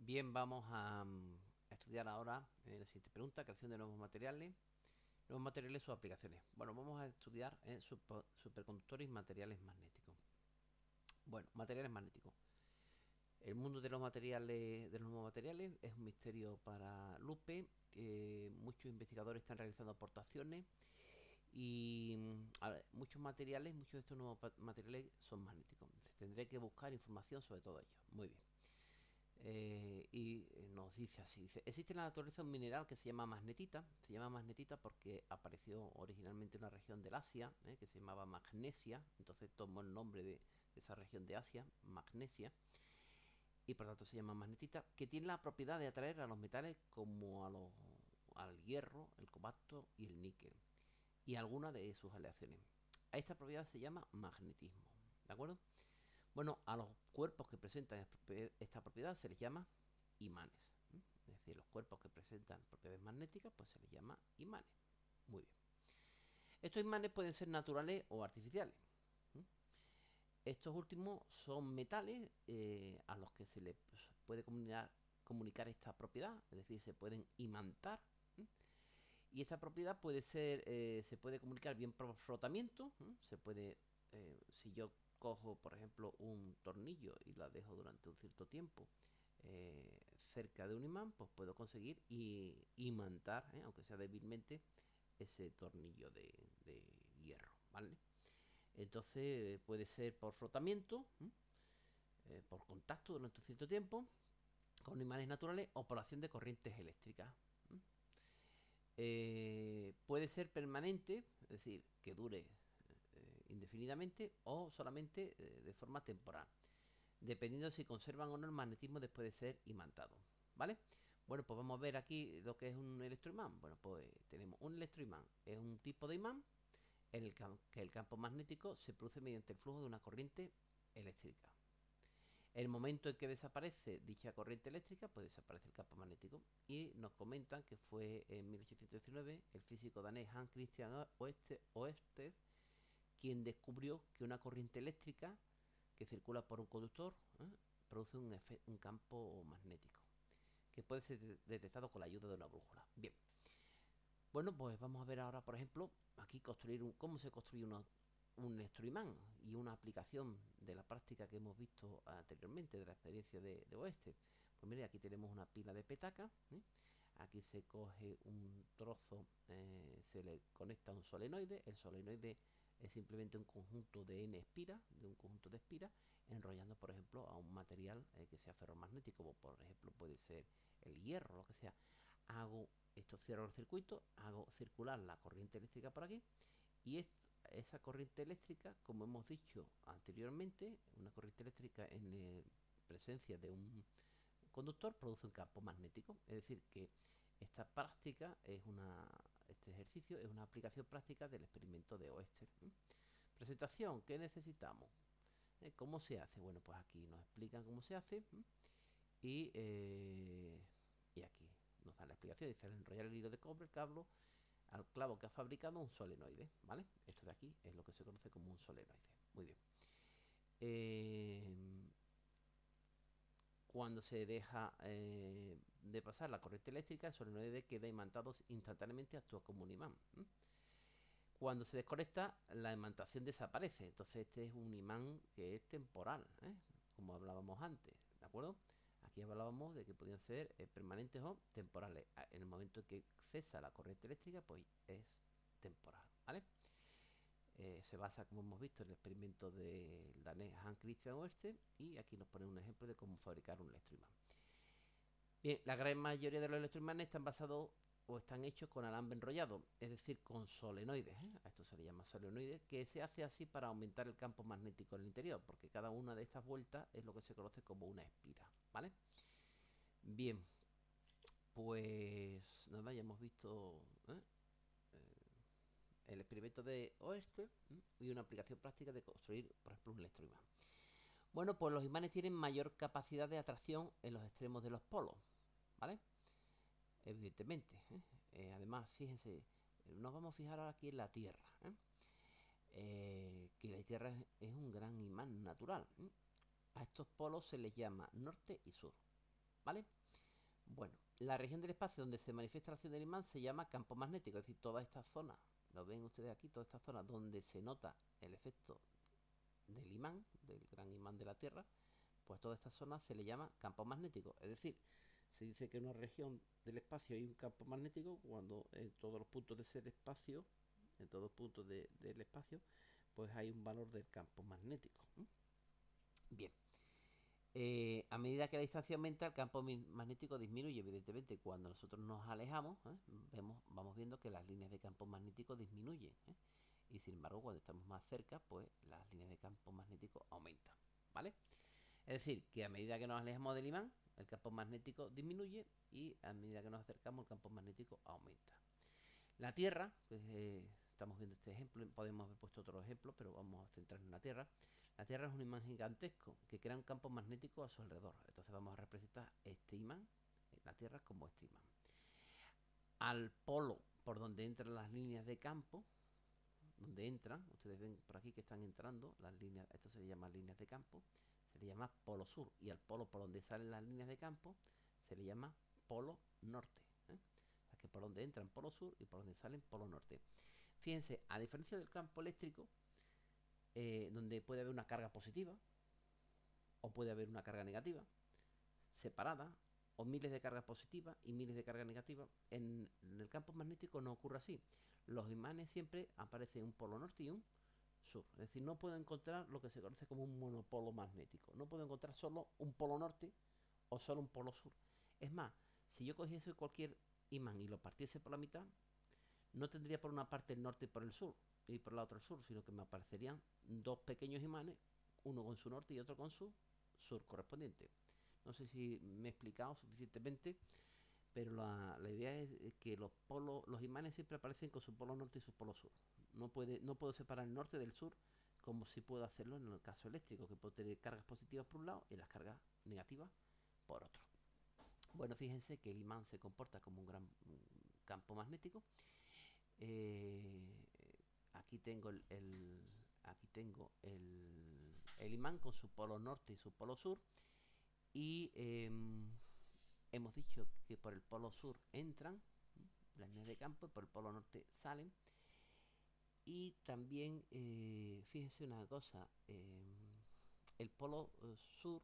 Bien, vamos a estudiar ahora la siguiente pregunta: creación de nuevos materiales o aplicaciones. Bueno, vamos a estudiar superconductores y materiales magnéticos. Bueno, materiales magnéticos. El mundo de los materiales, de los nuevos materiales, es un misterio para Lupe. Muchos investigadores están realizando aportaciones y muchos de estos nuevos materiales son magnéticos. Tendré que buscar información sobre todo ello. Muy bien. Nos dice así, dice: existe en la naturaleza un mineral que se llama magnetita porque apareció originalmente en una región del Asia, que se llamaba Magnesia. Entonces tomó el nombre de esa región de Asia, Magnesia, y por tanto se llama magnetita, que tiene la propiedad de atraer a los metales como al hierro, el cobalto y el níquel, y algunas de sus aleaciones. A esta propiedad se llama magnetismo, ¿de acuerdo? Bueno, a los cuerpos que presentan esta propiedad se les llama imanes. Es decir, los cuerpos que presentan propiedades magnéticas, pues se les llama imanes. Muy bien. Estos imanes pueden ser naturales o artificiales. Estos últimos son metales a los que se les puede comunicar esta propiedad, es decir, se pueden imantar. Y esta propiedad se puede comunicar bien por frotamiento. Si yo cojo, por ejemplo, un tornillo y la dejo durante un cierto tiempo cerca de un imán, pues puedo conseguir imantar, aunque sea débilmente, ese tornillo de hierro, ¿vale? Entonces puede ser por frotamiento, por contacto durante un cierto tiempo con imanes naturales, o por acción de corrientes eléctricas. Puede ser permanente, es decir, que dure indefinidamente, o solamente de forma temporal, dependiendo si conservan o no el magnetismo después de ser imantado, ¿vale? Bueno, pues vamos a ver aquí lo que es un electroimán. Bueno, pues tenemos un electroimán, es un tipo de imán en que el campo magnético se produce mediante el flujo de una corriente eléctrica. El momento en que desaparece dicha corriente eléctrica, pues desaparece el campo magnético. Y nos comentan que fue en 1819 el físico danés Hans Christian Ørsted quien descubrió que una corriente eléctrica que circula por un conductor produce un campo magnético que puede ser detectado con la ayuda de una brújula. Bien, bueno, pues vamos a ver ahora, por ejemplo, aquí cómo se construye un electroimán, y una aplicación de la práctica que hemos visto anteriormente, de la experiencia de Oeste. Pues mire, aquí tenemos una pila de petaca. Aquí se coge un trozo, se le conecta un solenoide. El solenoide es simplemente un conjunto de n espiras, de un conjunto de espiras, enrollando, por ejemplo, a un material que sea ferromagnético, como por ejemplo puede ser el hierro, lo que sea. Hago Esto, cierro el circuito, hago circular la corriente eléctrica por aquí, y esa corriente eléctrica, como hemos dicho anteriormente, una corriente eléctrica en presencia de un conductor produce un campo magnético. Es decir, que esta práctica este ejercicio es una aplicación práctica del experimento de Oester. Presentación: ¿qué necesitamos? ¿Cómo se hace? Bueno, pues aquí nos explican cómo se hace. Y, y aquí nos da la explicación. Dice: al enrollar el hilo de cobre, el cable al clavo que ha fabricado un solenoide, ¿vale? Esto de aquí es lo que se conoce como un solenoide. Muy bien. Eh, Cuando se deja de pasar la corriente eléctrica, el solenoide queda imantado instantáneamente, actúa como un imán. Cuando se desconecta, la imantación desaparece. Entonces este es un imán que es temporal, como hablábamos antes, ¿de acuerdo? Aquí hablábamos de que podían ser permanentes o temporales. En el momento en que cesa la corriente eléctrica, pues es temporal, ¿vale? Se basa, como hemos visto, en el experimento del danés Hans Christian Ørsted, y aquí nos pone un ejemplo de cómo fabricar un electroimán. Bien, la gran mayoría de los electroimanes están basados o están hechos con alambre enrollado, es decir, con solenoides. A esto se le llama solenoides, que se hace así para aumentar el campo magnético en el interior, porque cada una de estas vueltas es lo que se conoce como una espira, ¿vale? Bien, pues nada, ya hemos visto el experimento de Oeste y una aplicación práctica de construir, por ejemplo, un electroimán. Bueno, pues los imanes tienen mayor capacidad de atracción en los extremos de los polos, ¿vale? Evidentemente. Además, fíjense, nos vamos a fijar ahora aquí en la Tierra. Que la Tierra es un gran imán natural. A estos polos se les llama norte y sur. ¿vale? Bueno, la región del espacio donde se manifiesta la acción del imán se llama campo magnético, es decir, toda esta zona, lo ven ustedes aquí, toda esta zona donde se nota el efecto del imán, del gran imán de la Tierra, pues toda esta zona se le llama campo magnético. Es decir, se dice que en una región del espacio hay un campo magnético cuando en todos los puntos de ese espacio, en todos los puntos del espacio, pues hay un valor del campo magnético. Bien. A medida que la distancia aumenta, el campo magnético disminuye. Evidentemente, cuando nosotros nos alejamos, vamos viendo que las líneas de campo magnético disminuyen. Y sin embargo, cuando estamos más cerca, pues las líneas de campo magnético aumentan. ¿Vale? Es decir, que a medida que nos alejamos del imán, el campo magnético disminuye y a medida que nos acercamos, el campo magnético aumenta. La Tierra, pues, estamos viendo este ejemplo, podemos haber puesto otro ejemplo, pero vamos a centrarnos en la Tierra. La Tierra es un imán gigantesco que crea un campo magnético a su alrededor. Entonces vamos a representar este imán, la Tierra, como este imán. Al polo por donde entran las líneas de campo, donde entran, ustedes ven por aquí que están entrando las líneas, esto se llama líneas de campo, se le llama polo sur, y al polo por donde salen las líneas de campo se le llama polo norte. O sea que por donde entran polo sur y por donde salen polo norte. Fíjense, a diferencia del campo eléctrico, donde puede haber una carga positiva o puede haber una carga negativa, separada, o miles de cargas positivas y miles de cargas negativas, en el campo magnético no ocurre así. Los imanes siempre aparecen un polo norte y un sur. Es decir, no puedo encontrar lo que se conoce como un monopolo magnético. No puedo encontrar solo un polo norte o solo un polo sur. Es más, si yo cogiese cualquier imán y lo partiese por la mitad, no tendría por una parte el norte y por el sur, y por la otra el sur, sino que me aparecerían dos pequeños imanes, uno con su norte y otro con su sur correspondiente. No sé si me he explicado suficientemente, pero la idea es que los imanes siempre aparecen con su polo norte y su polo sur. No puedo separar el norte del sur como si puedo hacerlo en el caso eléctrico, que puedo tener cargas positivas por un lado y las cargas negativas por otro. Bueno, fíjense que el imán se comporta como un gran campo magnético. Eh, aquí tengo aquí tengo el imán con su polo norte y su polo sur. Y hemos dicho que por el polo sur entran las líneas de campo y por el polo norte salen. Y también, fíjense una cosa, el polo sur,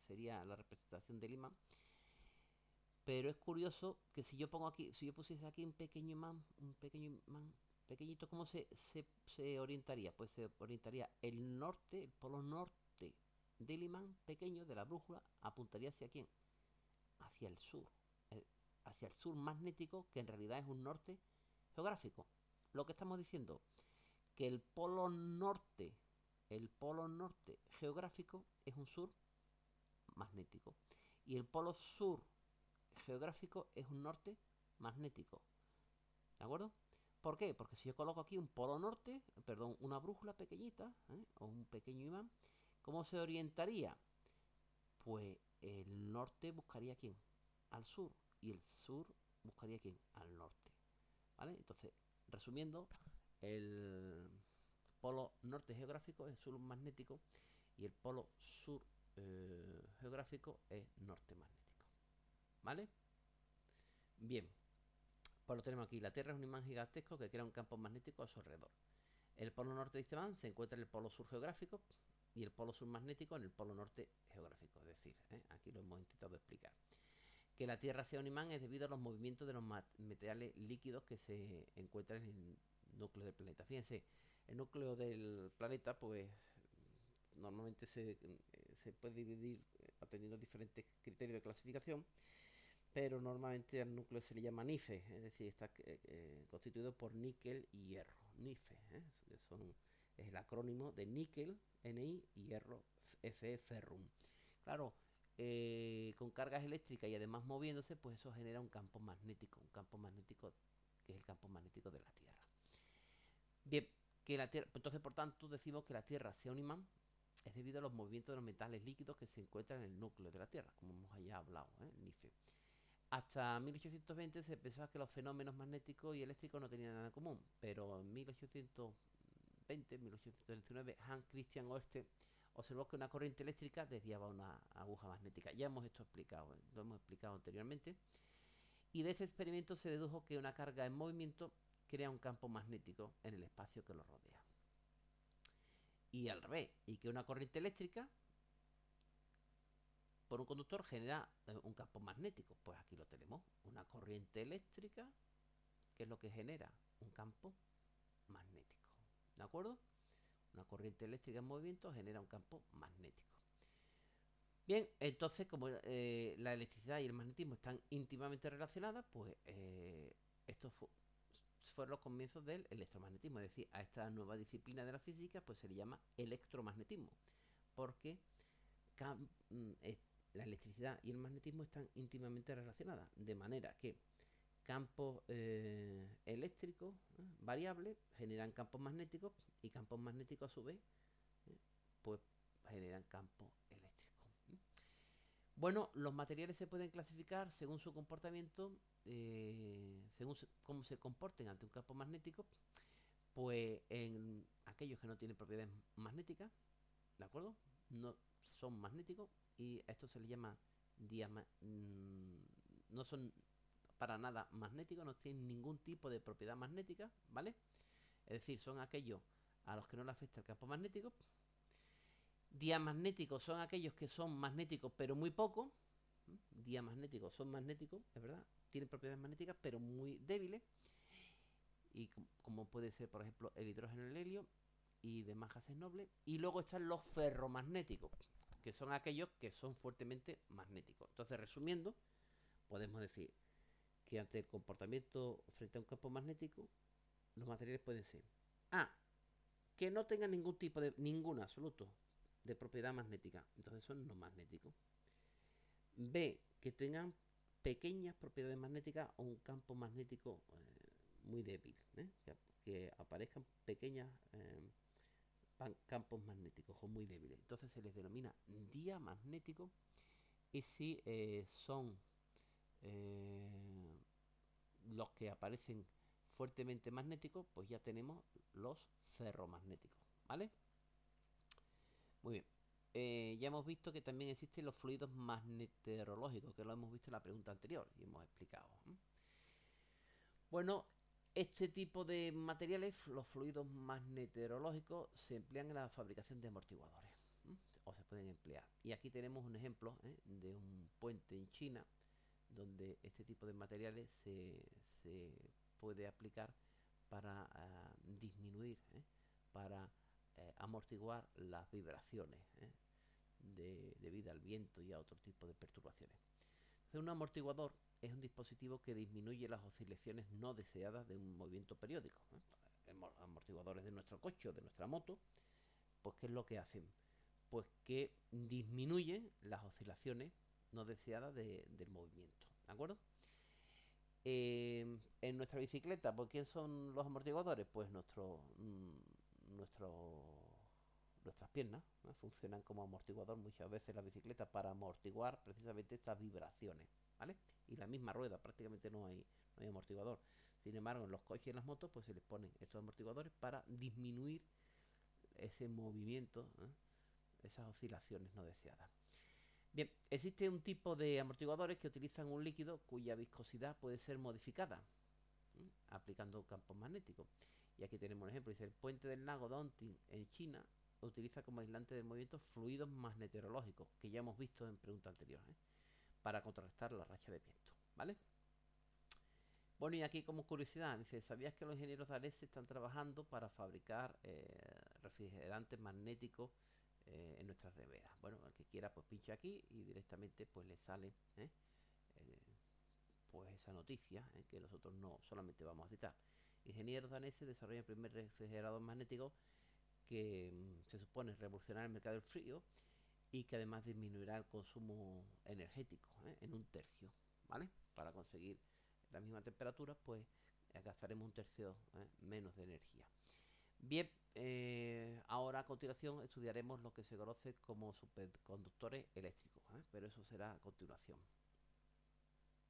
sería la representación del imán, pero es curioso que si yo pongo aquí, si yo pusiese aquí un pequeño imán pequeñito, ¿cómo se orientaría? Pues se orientaría el norte, el polo norte del imán pequeño de la brújula, apuntaría hacia quién, hacia el sur, eh, hacia el sur magnético, que en realidad es un norte geográfico. Lo que estamos diciendo, que el polo norte geográfico es un sur magnético. Y el polo sur geográfico es un norte magnético. ¿De acuerdo? ¿Por qué? Porque si yo coloco aquí un polo norte, perdón, una brújula pequeñita, o un pequeño imán, ¿cómo se orientaría? Pues el norte buscaría quién, al sur, y el sur buscaría quién, al norte. ¿Vale? Entonces, resumiendo, el polo norte geográfico es sur magnético y el polo sur geográfico es norte magnético. ¿Vale? Bien, pues lo tenemos aquí. La Tierra es un imán gigantesco que crea un campo magnético a su alrededor. El polo norte de este imán se encuentra en el polo sur geográfico y el polo sur magnético en el polo norte geográfico. Es decir, aquí lo hemos intentado explicar. Que la Tierra sea un imán es debido a los movimientos de los materiales líquidos que se encuentran en el núcleo del planeta. Fíjense, el núcleo del planeta, pues normalmente se puede dividir atendiendo a diferentes criterios de clasificación, pero normalmente al núcleo se le llama NIFE, es decir, está constituido por níquel y hierro. NIFE, es el acrónimo de níquel, Ni, y hierro, Fe, ferrum. Claro, con cargas eléctricas y además moviéndose, pues eso genera un campo magnético que es el campo magnético de la Tierra. Bien, que la Tierra, entonces por tanto decimos que la Tierra sea un imán es debido a los movimientos de los metales líquidos que se encuentran en el núcleo de la Tierra, como hemos ya hablado, NIFE. Hasta 1820 se pensaba que los fenómenos magnéticos y eléctricos no tenían nada en común, pero en 1820, 1819, Hans Christian observó que una corriente eléctrica desviaba una aguja magnética. Ya hemos esto explicado, lo hemos explicado anteriormente. Y de ese experimento se dedujo que una carga en movimiento crea un campo magnético en el espacio que lo rodea. Y al revés, y que una corriente eléctrica por un conductor genera un campo magnético. Pues aquí lo tenemos, una corriente eléctrica, que es lo que genera un campo magnético. ¿De acuerdo? Una corriente eléctrica en movimiento genera un campo magnético. Bien, entonces como la electricidad y el magnetismo están íntimamente relacionadas, pues estos fueron los comienzos del electromagnetismo. Es decir, a esta nueva disciplina de la física pues se le llama electromagnetismo, porque la electricidad y el magnetismo están íntimamente relacionadas, de manera que campos eléctricos variables generan campos magnéticos y campos magnéticos a su vez pues generan campos eléctricos. Bueno, los materiales se pueden clasificar según su comportamiento, según cómo se comporten ante un campo magnético, pues en aquellos que no tienen propiedades magnéticas, ¿de acuerdo? No son magnéticos y a esto se les llama no son para nada magnéticos, no tienen ningún tipo de propiedad magnética, ¿vale? Es decir, son aquellos a los que no le afecta el campo magnético. Diamagnéticos son aquellos que son magnéticos pero muy poco. Diamagnéticos son magnéticos, es verdad, tienen propiedades magnéticas pero muy débiles. Y como puede ser, por ejemplo, el hidrógeno y el helio y demás gases nobles. Y luego están los ferromagnéticos, que son aquellos que son fuertemente magnéticos. Entonces, resumiendo, podemos decir que ante el comportamiento frente a un campo magnético, los materiales pueden ser A, que no tengan ningún tipo de, ningún absoluto de propiedad magnética, entonces son no magnéticos. B, que tengan pequeñas propiedades magnéticas o un campo magnético muy débil, que aparezcan pequeñas campos magnéticos o muy débiles. Entonces se les denomina diamagnéticos. Y si son los que aparecen fuertemente magnéticos, pues ya tenemos los ferromagnéticos, ¿vale? Muy bien. Ya hemos visto que también existen los fluidos magneterológicos, que lo hemos visto en la pregunta anterior y hemos explicado. Bueno, este tipo de materiales, los fluidos magneterológicos, se emplean en la fabricación de amortiguadores, o se pueden emplear. Y aquí tenemos un ejemplo de un puente en China, donde este tipo de materiales se puede aplicar para disminuir, para amortiguar las vibraciones debido al viento y a otro tipo de perturbaciones. Entonces, un amortiguador es un dispositivo que disminuye las oscilaciones no deseadas de un movimiento periódico. Amortiguadores de nuestro coche o de nuestra moto, pues ¿qué es lo que hacen? Pues que disminuyen las oscilaciones no deseadas del movimiento, ¿de acuerdo? En nuestra bicicleta, ¿por qué son los amortiguadores? Pues nuestras piernas, ¿no? Funcionan como amortiguador muchas veces la bicicleta para amortiguar precisamente estas vibraciones, ¿vale? Y la misma rueda, prácticamente no hay amortiguador. Sin embargo, en los coches y en las motos pues se les ponen estos amortiguadores para disminuir ese movimiento, esas oscilaciones no deseadas. Bien, existe un tipo de amortiguadores que utilizan un líquido cuya viscosidad puede ser modificada aplicando campos magnéticos. Y aquí tenemos un ejemplo, dice el puente del lago Dongting en China utiliza como aislante del movimiento fluidos magneterológicos, que ya hemos visto en pregunta anterior, para contrarrestar la racha de viento, ¿vale? Bueno, y aquí como curiosidad, dice, ¿sabías que los ingenieros daneses están trabajando para fabricar refrigerantes magnéticos en nuestras neveras? Bueno, el que quiera pues pincha aquí y directamente pues le sale pues esa noticia que nosotros no solamente vamos a citar. Ingenieros daneses desarrollan el primer refrigerador magnético que se supone revolucionará el mercado del frío y que además disminuirá el consumo energético en un tercio, ¿vale? Para conseguir la misma temperatura, pues gastaremos un tercio menos de energía. Bien, ahora a continuación estudiaremos lo que se conoce como superconductores eléctricos, pero eso será a continuación.